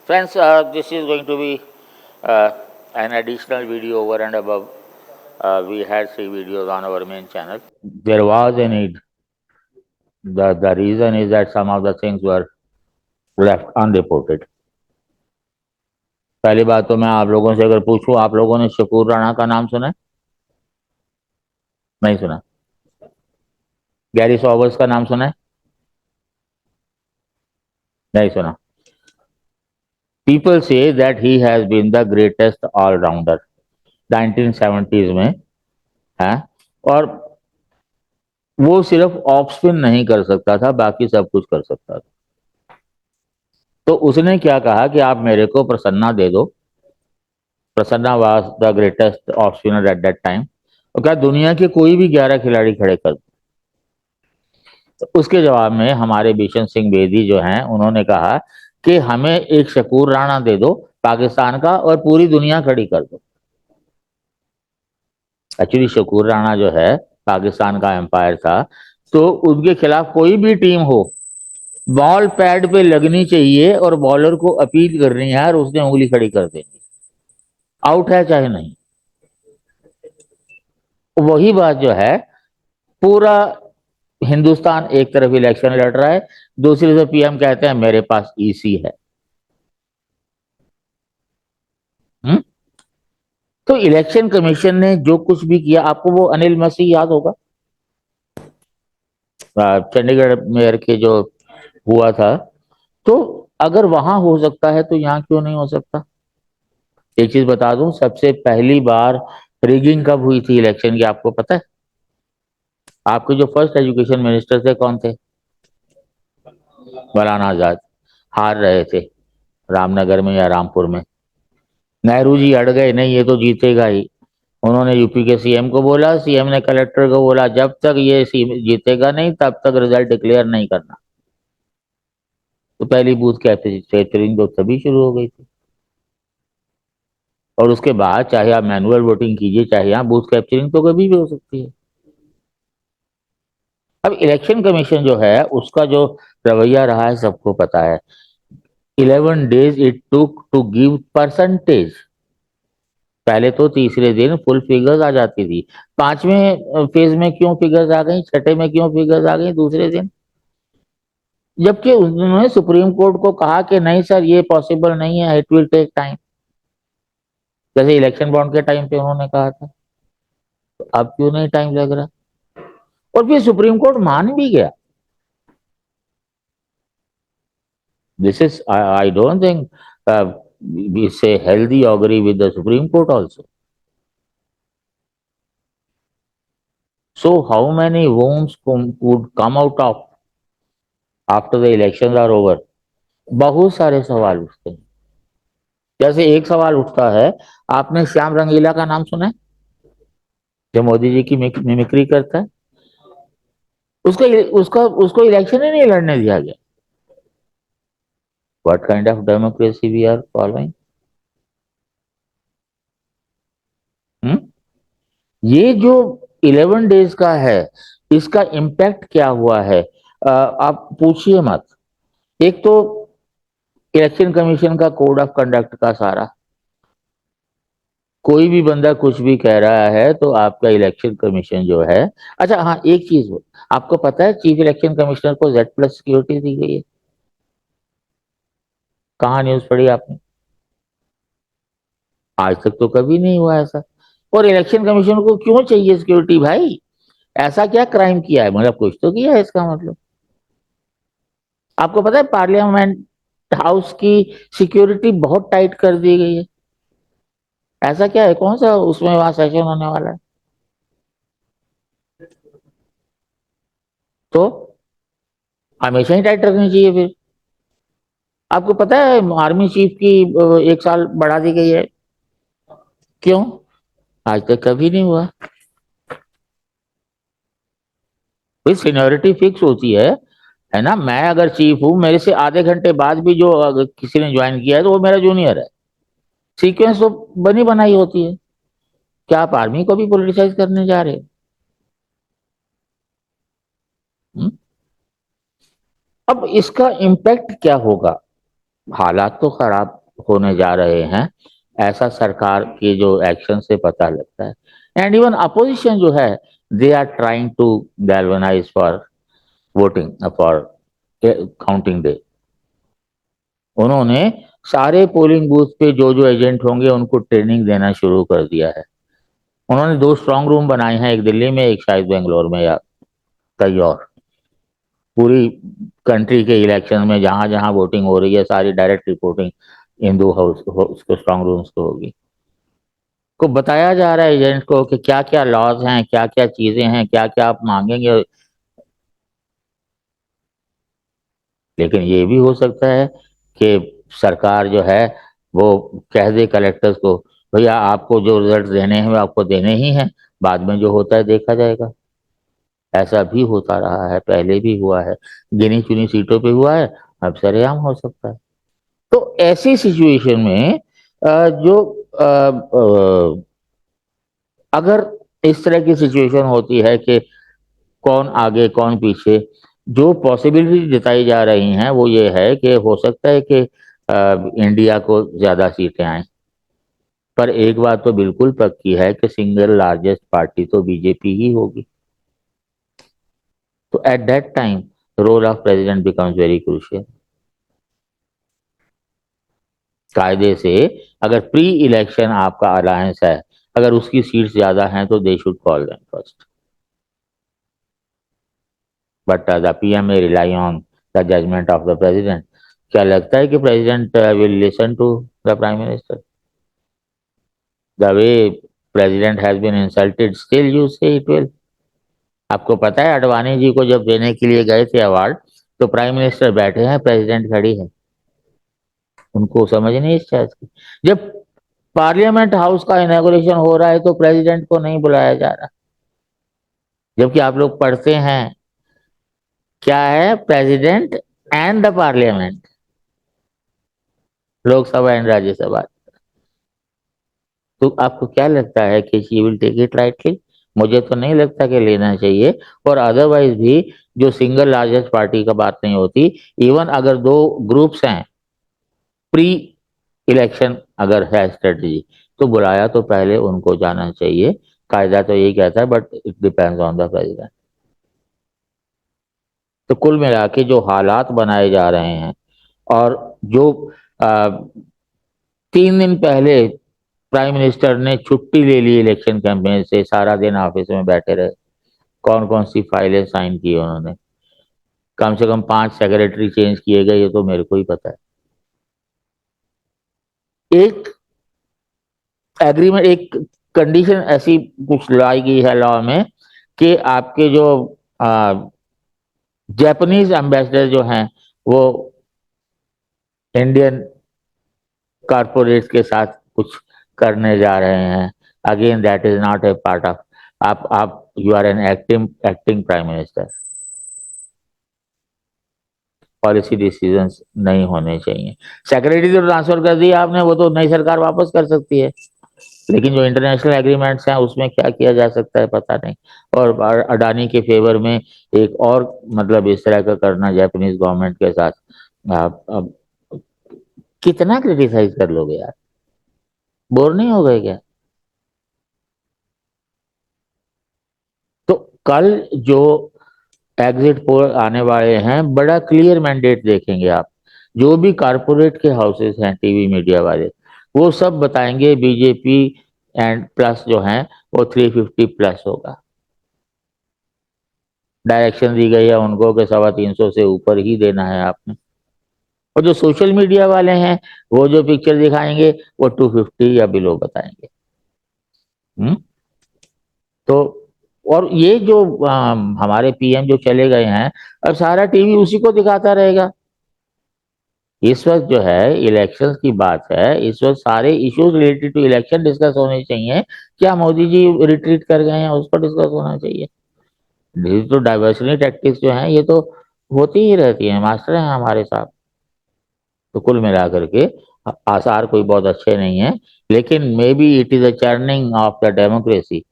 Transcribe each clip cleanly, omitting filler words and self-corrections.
Friends, this is going to be an additional video over and above. We had 3 videos on our main channel. There was a need. The reason is that some of the things were left unreported. पहली बात तो मैं आप लोगों से अगर पूछूं, आप लोगों ने शकूर राणा का नाम सुना है? नहीं सुना। गैरी सॉबर्स का नाम सुना है? नहीं सुना। People say that he has been the greatest all-rounder 1970s में है, और वो सिर्फ ऑफ स्पिन नहीं कर सकता था, बाकी सब कुछ कर सकता था। तो उसने क्या कहा कि आप मेरे को प्रसन्ना दे दो। Prasanna was the greatest off spinner eight that time, और क्या दुनिया के कोई भी 11 खिलाड़ी खड़े कर दो। तो उसके जवाब में हमारे बिशन सिंह बेदी जो हैं, उन्होंने कहा कि हमें एक शकूर राणा दे दो पाकिस्तान का, और पूरी दुनिया खड़ी कर दो। एक्चुअली शकूर राणा जो है पाकिस्तान का एम्पायर था, तो उनके खिलाफ कोई भी टीम हो, बॉल पैड पे लगनी चाहिए और बॉलर को अपील करनी है और उसने उंगली खड़ी कर देनी, आउट है चाहे नहीं। वही बात जो है, पूरा हिंदुस्तान एक तरफ इलेक्शन लड़ रहा है, दूसरी तरफ पीएम कहते हैं मेरे पास ईसी है। तो इलेक्शन कमीशन ने जो कुछ भी किया, आपको वो अनिल मसीह याद होगा, चंडीगढ़ मेयर के जो हुआ था, तो अगर वहां हो सकता है तो यहाँ क्यों नहीं हो सकता? एक चीज बता दूं, सबसे पहली बार रिगिंग कब हुई थी इलेक्शन की, आपको पता है? आपके जो फर्स्ट एजुकेशन मिनिस्टर थे कौन थे? मौलाना आजाद। हार रहे थे रामनगर में या रामपुर में। नेहरू जी अड़ गए, नहीं ये तो जीतेगा ही। उन्होंने यूपी के सीएम को बोला, सीएम ने कलेक्टर को बोला जब तक ये जीतेगा नहीं तब तक रिजल्ट डिक्लेयर नहीं करना। तो पहली बूथ कैप्चरिंग तो तभी शुरू हो गई थी, और उसके बाद चाहे आप मैनुअल वोटिंग कीजिए, चाहे यहाँ बूथ कैप्चरिंग तो कभी भी हो सकती है। अब इलेक्शन कमीशन जो है उसका जो रवैया रहा है सबको पता है। 11 days it took to give percentage. पहले तो तीसरे दिन फुल फिगर्स आ जाती थी, पांचवें फेज में क्यों फिगर्स आ गई, छठे में क्यों फिगर्स आ गई दूसरे दिन, जबकि उन्होंने सुप्रीम कोर्ट को कहा कि नहीं सर ये पॉसिबल नहीं है, इट विल टेक टाइम, जैसे इलेक्शन बॉन्ड के टाइम पे उन्होंने कहा था। तो अब क्यों नहीं टाइम लग रहा? और फिर सुप्रीम कोर्ट मान भी गया। This is I don't think we say healthy augury with the Supreme Court also. So how many wounds would come out of after the elections are over? बहुत सारे सवाल उठते हैं। जैसे एक सवाल उठता है, आपने श्याम रंगीला का नाम सुना है, जो मोदी जी की मिमिक्री करता है? उसका उसका उसको इलेक्शन ही नहीं लड़ने दिया गया। What kind of democracy we are following? ये जो 11 days का है, इसका इम्पैक्ट क्या हुआ है? आप पूछिए मत। एक तो इलेक्शन कमीशन का कोड ऑफ कंडक्ट का सारा, कोई भी बंदा कुछ भी कह रहा है तो आपका इलेक्शन कमीशन जो है। अच्छा हाँ, एक चीज आपको पता है, चीफ इलेक्शन कमिश्नर को Z+ सिक्योरिटी दी गई है। कहाँ न्यूज पढ़ी आपने? आज तक तो कभी नहीं हुआ ऐसा। और इलेक्शन कमीशन को क्यों चाहिए सिक्योरिटी भाई? ऐसा क्या क्राइम किया है, मतलब कुछ तो किया है इसका मतलब। आपको पता है पार्लियामेंट हाउस की सिक्योरिटी बहुत टाइट कर दी गई है। ऐसा क्या है, कौन सा उसमें वहां सेशन होने वाला है? तो हमेशा ही टाइट रखनी चाहिए फिर। आपको पता है आर्मी चीफ की 1 साल बढ़ा दी गई है, क्यों? आज तक कभी नहीं हुआ। भाई सीनियोरिटी फिक्स होती है ना? मैं अगर चीफ हूं, मेरे से आधे घंटे बाद भी जो अगर किसी ने ज्वाइन किया है तो वो मेरा जूनियर है। सीक्वेंस तो बनी बनाई होती है। क्या आप आर्मी को भी पॉलिटिसाइज करने जा रहे हैं? अब इसका इम्पैक्ट क्या होगा? हालात तो खराब होने जा रहे हैं, ऐसा सरकार के जो एक्शन से पता लगता है। एंड इवन अपोजिशन जो है, they are trying to galvanise for voting, for counting day. उन्होंने सारे पोलिंग बूथ पे जो जो एजेंट होंगे उनको ट्रेनिंग देना शुरू कर दिया है। उन्होंने 2 स्ट्रांग रूम बनाए हैं, एक दिल्ली में, एक शायद बेंगलोर में या कहीं और। पूरी कंट्री के इलेक्शन में जहां जहां वोटिंग हो रही है, सारी डायरेक्ट रिपोर्टिंग इन 2 हाउस को स्ट्रांग रूम्स को होगी। को बताया जा रहा है एजेंट को कि क्या क्या लॉज हैं, क्या क्या चीजें हैं, क्या क्या आप मांगेंगे। लेकिन ये भी हो सकता है कि सरकार जो है वो कह दे कलेक्टर्स को, भैया आपको जो रिजल्ट देने हैं वो आपको देने ही हैं, बाद में जो होता है देखा जाएगा। ऐसा भी होता रहा है, पहले भी हुआ है, गिनी चुनी सीटों पे हुआ है, अब सरेआम हो सकता है। तो ऐसी सिचुएशन में जो अगर इस तरह की सिचुएशन होती है कि कौन आगे कौन पीछे, जो पॉसिबिलिटी जताई जा रही हैं वो ये है कि हो सकता है कि इंडिया को ज्यादा सीटें आए। पर एक बात तो बिल्कुल पक्की है कि सिंगल लार्जेस्ट पार्टी तो बीजेपी ही होगी। तो at that time role of president becomes very crucial. कायदे से अगर प्री इलेक्शन आपका अलायंस है, अगर उसकी सीट्स ज्यादा हैं तो they should call them first, but the PM may rely on the judgment of the president। क्या लगता है कि president will listen to the prime minister? The way president has been insulted, still you say it will. आपको पता है अडवाणी जी को जब देने के लिए गए थे अवार्ड, तो प्राइम मिनिस्टर बैठे हैं, प्रेसिडेंट खड़ी है। उनको समझ नहीं इस चीज की। जब पार्लियामेंट हाउस का इनॉग्रेशन हो रहा है तो प्रेसिडेंट को नहीं बुलाया जा रहा, जबकि आप लोग पढ़ते हैं क्या है, president and the parliament, Lok Sabha and Rajya Sabha. तो आपको क्या लगता है कि she will take it rightly? मुझे तो नहीं लगता कि लेना चाहिए। और अदरवाइज भी जो सिंगल लार्जेस्ट पार्टी का बात नहीं होती, इवन अगर 2 ग्रुप्स हैं, प्री इलेक्शन अगर है स्ट्रेटजी, तो बुलाया तो पहले उनको जाना चाहिए। कायदा तो यही कहता है, but it depends on the president. तो कुल मिला के जो हालात बनाए जा रहे हैं, और जो 3 दिन पहले प्राइम मिनिस्टर ने छुट्टी ले ली इलेक्शन कैंपेन से, सारा दिन ऑफिस में बैठे रहे, कौन कौन सी फाइलें साइन की उन्होंने, कम से कम 5 सेक्रेटरी चेंज किए गए, ये तो मेरे को ही पता है। एक एग्रीमेंट, एक कंडीशन ऐसी कुछ लाई गई है लॉ में कि आपके जो जापानीज एम्बेसडर जो हैं वो इंडियन कारपोरेट के साथ कुछ करने जा रहे हैं। Again that is not a part of, आप you are an acting prime minister, policy decisions नहीं होने चाहिए। सेक्रेटरी तो ट्रांसफर कर दिया आपने, वो तो नई सरकार वापस कर सकती है, लेकिन जो इंटरनेशनल एग्रीमेंट्स हैं उसमें क्या किया जा सकता है पता नहीं। और अडानी के फेवर में एक और मतलब इस तरह का करना जापानीज गवर्नमेंट के साथ, आप अब कितना क्रिटिसाइज कर लोगे यार, बोर नहीं हो गए क्या? तो कल जो एग्जिट पोल आने वाले हैं, बड़ा क्लियर मैंडेट देखेंगे आप। जो भी कारपोरेट के हाउसेस हैं, टीवी मीडिया वाले, वो सब बताएंगे बीजेपी एंड प्लस जो है वो 350 प्लस होगा। डायरेक्शन दी गई है उनको कि 350 से ऊपर ही देना है आपने। और जो सोशल मीडिया वाले हैं, वो जो पिक्चर दिखाएंगे वो 250 या बिलो बताएंगे। हम्म। तो और ये जो हमारे पीएम जो चले गए हैं, अब सारा टीवी उसी को दिखाता रहेगा। इस वक्त जो है इलेक्शन की बात है, इस वक्त सारे issues related to election discuss होने चाहिए। क्या मोदी जी रिट्रीट कर गए हैं उस पर डिस्कस होना चाहिए। ये तो डाइवर्सनी टैक्टिक्स जो हैं ये तो होती ही रहती है, मास्टर हैं हमारे साथ। तो कुल मिलाकर के आसार कोई बहुत अच्छे नहीं है, लेकिन may be it is a churning of the democracy.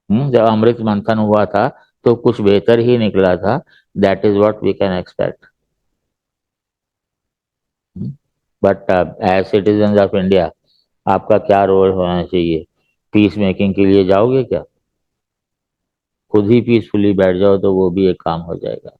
जब अमृत मंथन हुआ था तो कुछ बेहतर ही निकला था। That is what we can expect. But as citizen of India आपका क्या रोल होना चाहिए? पीस मेकिंग के लिए जाओगे क्या? खुद ही पीसफुली बैठ जाओ तो वो भी एक काम हो जाएगा।